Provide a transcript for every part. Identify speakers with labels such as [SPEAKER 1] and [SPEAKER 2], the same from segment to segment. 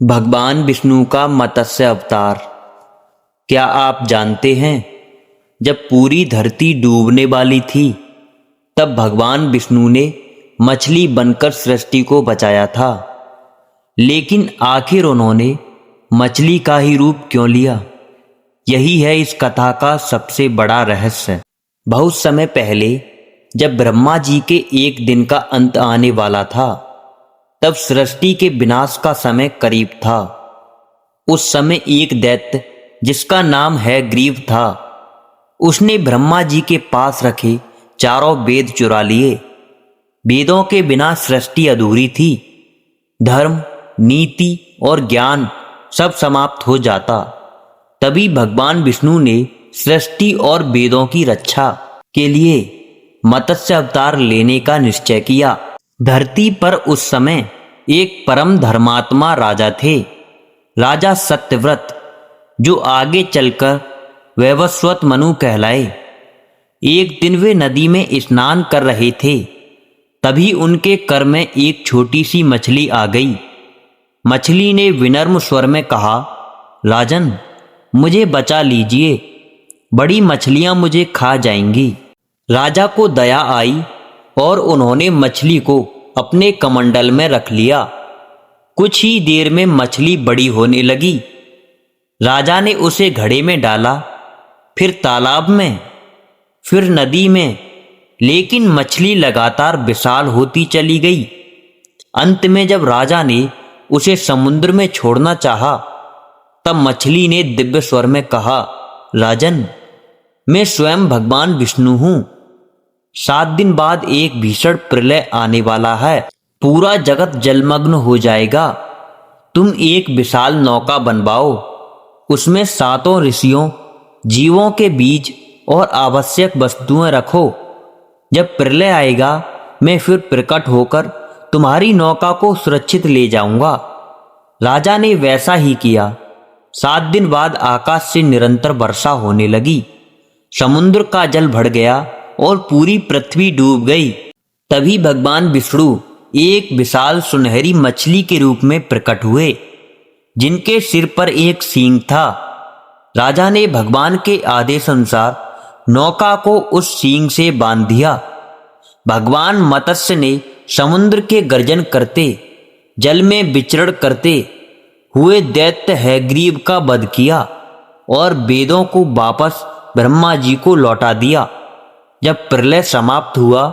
[SPEAKER 1] भगवान विष्णु का मत्स्य अवतार। क्या आप जानते हैं, जब पूरी धरती डूबने वाली थी तब भगवान विष्णु ने मछली बनकर सृष्टि को बचाया था। लेकिन आखिर उन्होंने मछली का ही रूप क्यों लिया? यही है इस कथा का सबसे बड़ा रहस्य। बहुत समय पहले जब ब्रह्मा जी के एक दिन का अंत आने वाला था, तब सृष्टि के विनाश का समय करीब था। उस समय एक दैत्य जिसका नाम है ग्रीव था, उसने ब्रह्मा जी के पास रखे चारों वेद चुरा लिए। वेदों के बिना सृष्टि अधूरी थी। धर्म, नीति और ज्ञान सब समाप्त हो जाता। तभी भगवान विष्णु ने सृष्टि और वेदों की रक्षा के लिए मत्स्य अवतार लेने का निश्चय किया। धरती पर उस समय एक परम धर्मात्मा राजा थे, राजा सत्यव्रत, जो आगे चलकर वैवस्वत मनु कहलाए। एक दिन वे नदी में स्नान कर रहे थे, तभी उनके कर में एक छोटी सी मछली आ गई। मछली ने विनम्र स्वर में कहा, राजन, मुझे बचा लीजिए, बड़ी मछलियां मुझे खा जाएंगी। राजा को दया आई और उन्होंने मछली को अपने कमंडल में रख लिया। कुछ ही देर में मछली बड़ी होने लगी। राजा ने उसे घड़े में डाला, फिर तालाब में, फिर नदी में, लेकिन मछली लगातार विशाल होती चली गई। अंत में जब राजा ने उसे समुद्र में छोड़ना चाहा, तब मछली ने दिव्य स्वर में कहा, राजन, मैं स्वयं भगवान विष्णु हूं। 7 दिन बाद एक भीषण प्रलय आने वाला है। पूरा जगत जलमग्न हो जाएगा। तुम एक विशाल नौका बनवाओ, उसमें 7 ऋषियों, जीवों के बीज और आवश्यक वस्तुएं रखो। जब प्रलय आएगा, मैं फिर प्रकट होकर तुम्हारी नौका को सुरक्षित ले जाऊंगा। राजा ने वैसा ही किया। 7 दिन बाद आकाश से निरंतर वर्षा होने लगी। समुद्र का जल बढ़ गया और पूरी पृथ्वी डूब गई। तभी भगवान विष्णु एक विशाल सुनहरी मछली के रूप में प्रकट हुए, जिनके सिर पर एक सींग था। राजा ने भगवान के आदेश अनुसार नौका को उस सींग से बांध दिया। भगवान मत्स्य ने समुद्र के गर्जन करते, जल में विचरण करते हुए दैत्य हैग्रीव का वध किया और वेदों को वापस ब्रह्मा जी को लौटा दिया। जब प्रलय समाप्त हुआ,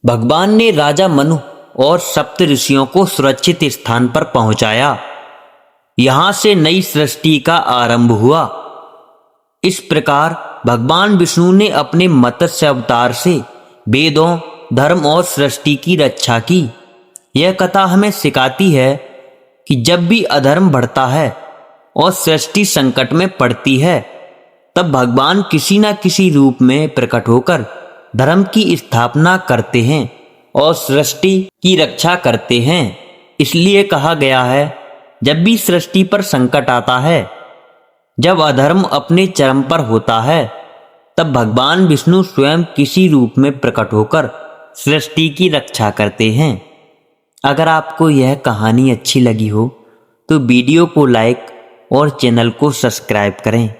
[SPEAKER 1] भगवान ने राजा मनु और सप्त ऋषियों को सुरक्षित स्थान पर पहुंचाया। यहां से नई सृष्टि का आरंभ हुआ। इस प्रकार भगवान विष्णु ने अपने मत्स्य अवतार से वेदों, धर्म और सृष्टि की रक्षा की। यह कथा हमें सिखाती है कि जब भी अधर्म बढ़ता है और सृष्टि संकट में पड़ती है, तब भगवान किसी न किसी रूप में प्रकट होकर धर्म की स्थापना करते हैं और सृष्टि की रक्षा करते हैं। इसलिए कहा गया है, जब भी सृष्टि पर संकट आता है, जब अधर्म अपने चरम पर होता है, तब भगवान विष्णु स्वयं किसी रूप में प्रकट होकर सृष्टि की रक्षा करते हैं। अगर आपको यह कहानी अच्छी लगी हो तो वीडियो को लाइक और चैनल को सब्सक्राइब करें।